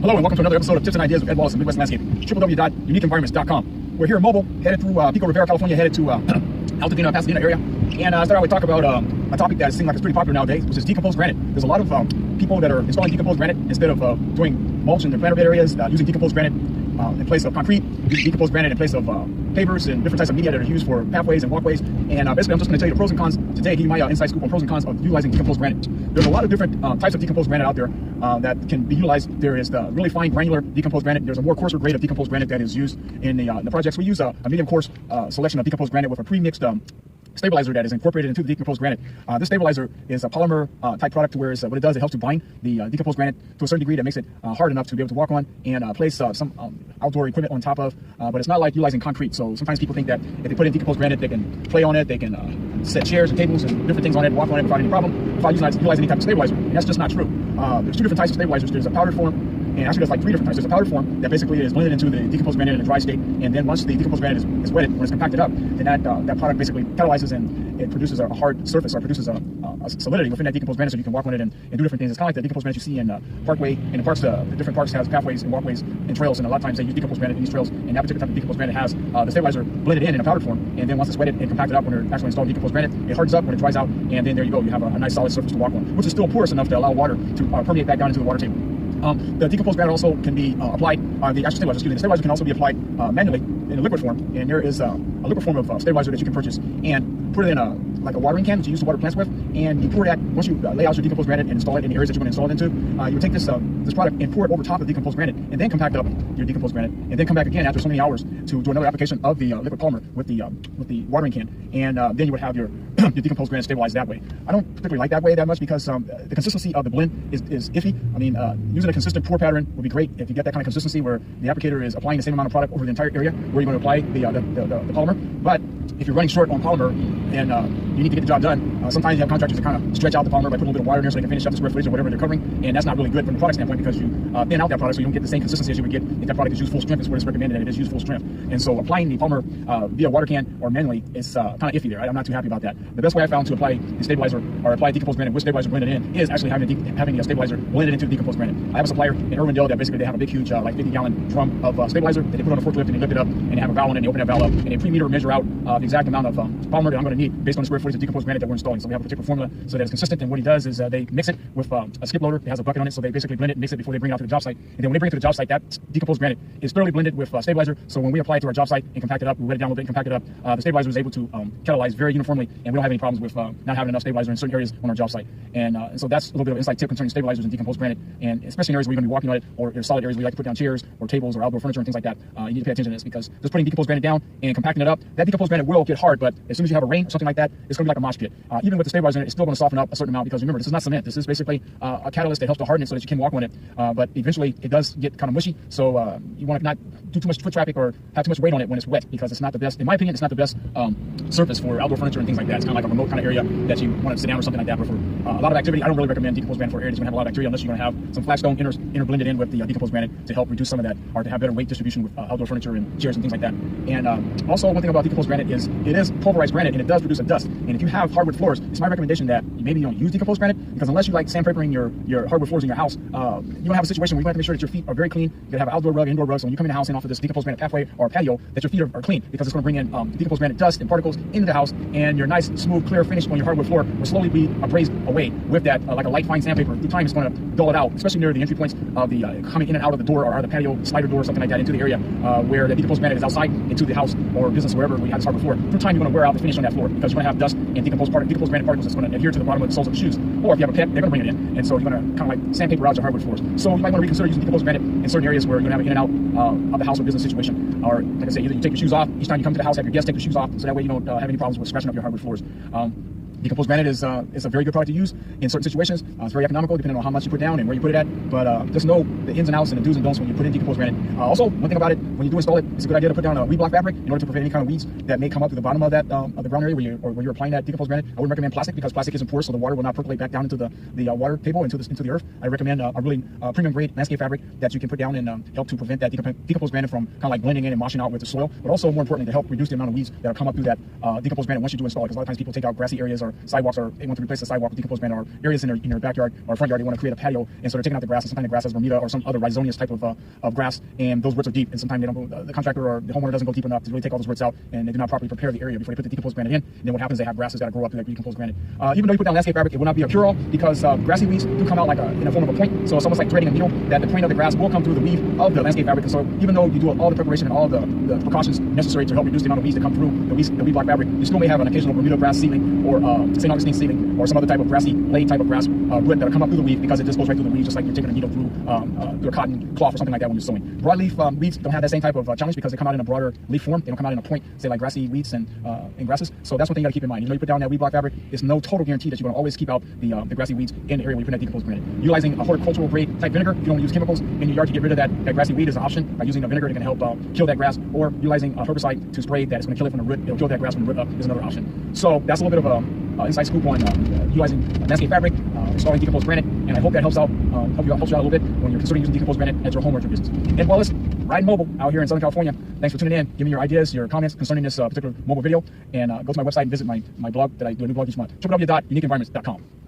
Hello and welcome to another episode of Tips and Ideas with Ed Wallace of Midwest Landscape, www.uniqueenvironments.com. We're here in Mobile, headed through Pico Rivera, California, headed to Altadena, Pasadena area. And I thought I would talk about a topic that seems like it's pretty popular nowadays, which is decomposed granite. There's a lot of people that are installing decomposed granite instead of doing mulch in their planter bed areas, using decomposed granite in place of concrete, using decomposed granite in place of pavers and different types of media that are used for pathways and walkways. And basically, I'm just going to tell you the pros and cons today, give you my inside scoop on pros and cons of utilizing decomposed granite. There's a lot of different types of decomposed granite out there that can be utilized. There is the really fine granular decomposed granite. There's a more coarser grade of decomposed granite that is used in the projects. We use a medium coarse selection of decomposed granite with a pre-mixed stabilizer that is incorporated into the decomposed granite. This stabilizer is a polymer type product, where what it does, it helps to bind the decomposed granite to a certain degree that makes it hard enough to be able to walk on and place some outdoor equipment on top of. But it's not like utilizing concrete. So sometimes people think that if they put in decomposed granite, they can play on it, they can set chairs and tables and different things on it, walk on it without any problem, without utilizing any type of stabilizer. And that's just not true. There's two different types of stabilizers. There's a powdered form, and actually there's like three different types. There's a powdered form that basically is blended into the decomposed granite in a dry state, and then once the decomposed granite is wetted, when it's compacted up, then that product basically catalyzes and it produces a hard surface, or produces a solidity within that decomposed granite, so you can walk on it and do different things. It's kind of like the decomposed granite you see in parkway, and the different parks has pathways and walkways and trails, and a lot of times they use decomposed granite in these trails, and that particular type of decomposed granite has the stabilizer blended in a powdered form, and then once it's wetted and compacted up, when they're actually installing decomposed granite, it hardens up when it dries out, and then there you go, you have a nice solid surface to walk on, which is still porous enough to allow water to permeate back down into the water table. The decomposed granite also can be applied, the stabilizer can also be applied manually in a liquid form, and there is a liquid form of stabilizer that you can purchase and put it in like a watering can that you use to water plants with, and you pour that, once you lay out your decomposed granite and install it in the areas that you're going to install it into, you take this product and pour it over top of the decomposed granite, and then compact up your decomposed granite, and then come back again after so many hours to do another application of the liquid polymer with the watering can, and then you would have your decomposed granite stabilized that way. I don't particularly like that way that much because the consistency of the blend is iffy. I mean, using a consistent pour pattern would be great if you get that kind of consistency where the applicator is applying the same amount of product over the entire area where you're going to apply the polymer. But if you're running short on polymer and you need to get the job done, sometimes you have contractors that kind of stretch out the polymer by putting a little bit of water in there so they can finish up the square footage or whatever they're covering, and that's not really good from the product standpoint because you thin out that product so you don't get the same consistency as you would get if that product is used full strength. Is what it's recommended that it is used full strength. And so applying the polymer via water can or manually is kind of iffy there. I'm not too happy about that. The best way I found to apply the stabilizer or apply decomposed granite with stabilizer blended in is actually having the stabilizer blended into the decomposed granite. I have a supplier in Irwindale that basically they have a big huge like 50-gallon drum of stabilizer that they put on a forklift and they lift it up and they have a valve on it and they open that valve up and they pre-meter or measure out the exact amount of polymer that I'm going to need based on the square footage of decomposed granite that we're installing. So we have a particular formula so that it's consistent, and what he does is they mix it with a skip loader that has a bucket on it, so they basically blend it and mix it before they bring it out to the job site, and then when they bring it to the job site, that decomposed granite is thoroughly blended with stabilizer, so when we apply it to our job site and compact it up, we wet it down a little bit and compact it up, the stabilizer is able to catalyze very uniformly, and we don't have any problems with not having enough stabilizer in certain areas on our job site. And so that's a little bit of inside tip concerning stabilizers and decomposed granite, and especially in areas where you're going to be walking on it, or in solid areas where you like to put down chairs or tables or outdoor furniture and things like that. You need to pay attention to this, because just putting decomposed granite down and compacting it up, that decomposed granite will get hard, but as soon as you have a rain or something like that, it's going to be like a mosh pit. Even with the stabilizer in it, it's still going to soften up a certain amount, because remember, this is not cement. This is basically a catalyst that helps to harden it so that you can walk on it. But eventually, it does get kind of mushy, so you want to not do too much foot traffic or have too much weight on it when it's wet, because it's not the best, in my opinion, it's not the best surface for outdoor furniture and things like that. It's kind of like a remote kind of area that you want to sit down or something like that. But for a lot of activity, I don't really recommend decomposed granite for areas that's going to have a lot of bacteria, unless you're going to have some flat stone inter blended in with the decomposed granite to help reduce some of that, or to have better weight distribution with outdoor furniture and chairs and things like that. And also, one thing about decomposed granite is it is pulverized granite, and it does produce a dust. And if you have hardwood floors, it's my recommendation that maybe you don't use decomposed granite, because unless you like sandpapering your hardwood floors in your house, you're going to have a situation where you have to make sure that your feet are very clean. You're going to have an outdoor rug, indoor rug, so when you come in the house and off of this decomposed granite pathway or patio, that your feet are clean, because it's going to bring in decomposed granite dust and particles into the house, and your nice, smooth, clear finish on your hardwood floor will slowly be abrased away with that, like a light, fine sandpaper. Through time, it's going to dull it out, especially near the entry points of the coming in and out of the door, or the patio slider door or something like that, into the area where the decomposed granite is outside into the house or business, wherever we have this hardwood floor. Through time, you're going to wear out the finish on that floor, because you're going to have dust and decomposed granite particles that's going to adhere to the bottom of the soles of the shoes. Or if you have a pet, they're going to bring it in, and so you're going to kind of like sandpaper out your hardwood floors. So you might want to reconsider using decomposed granite in certain areas where you're going to have an in and out of the house or business situation. Or like I say, either you take your shoes off each time you come to the house, have your guests take your shoes off, so that way you don't have any problems with scratching up your hardwood floors. Decomposed granite is a very good product to use in certain situations. It's very economical depending on how much you put down and where you put it at. But just know the ins and outs and the do's and don'ts when you put in decomposed granite. Also, one thing about it, when you do install it, it's a good idea to put down a weed block fabric in order to prevent any kind of weeds that may come up to the bottom of that of the ground area where you're applying that decomposed granite. I would recommend plastic, because plastic isn't porous, so the water will not percolate back down into the water table, into the earth. I recommend a really premium grade landscape fabric that you can put down and help to prevent that decomposed granite from kind of like blending in and washing out with the soil. But also, more importantly, to help reduce the amount of weeds that come up through that decomposed granite once you do install it. Because a lot of times people take out grassy areas or or sidewalks, or they want to replace the sidewalk with decomposed granite, or areas in their backyard or front yard, they want to create a patio, and so they're taking out the grass, and sometimes the grass has Bermuda or some other rhizomatous type of grass, and those roots are deep, and sometimes they don't go, the contractor or the homeowner doesn't go deep enough to really take all those roots out, and they do not properly prepare the area before they put the decomposed granite in. And then what happens, they have grasses that grow up to that decomposed granite. Even though you put down landscape fabric, it will not be a cure-all, because grassy weeds do come out like in the form of a point, so it's almost like threading a needle, that the point of the grass will come through the weave of the landscape fabric. And so even though you do all the preparation and all the precautions necessary to help reduce the amount of weeds that come through the weed block fabric, you still may have an occasional Bermuda grass seedling, or St. Augustine seedling, or some other type of grassy blade type of grass root that'll come up through the weave, because it just goes right through the weave, just like you're taking a needle through a cotton cloth or something like that when you're sowing. Broadleaf weeds don't have that same type of challenge, because they come out in a broader leaf form. They don't come out in a point, say like grassy weeds and grasses. So that's one thing you got to keep in mind. Even though you put down that weed block fabric, it's no total guarantee that you're going to always keep out the grassy weeds in the area where you put that decomposed granite. Utilizing a horticultural grade type vinegar, if you don't want to use chemicals in your yard to get rid of that grassy weed, is an option. By using a vinegar that can help kill that grass, or utilizing a herbicide to spray that is going to kill it from the root. It'll kill that grass from the root up, is another option. So that's a little bit of a inside scoop on utilizing landscape fabric, installing decomposed granite, and I hope that helps you out a little bit when you're considering using decomposed granite at your home or at your business. And well, listen, riding mobile out here in Southern California. Thanks for tuning in. Give me your ideas, your comments concerning this particular mobile video, and go to my website and visit my blog that I do a new blog each month. www.uniqueenvironments.com.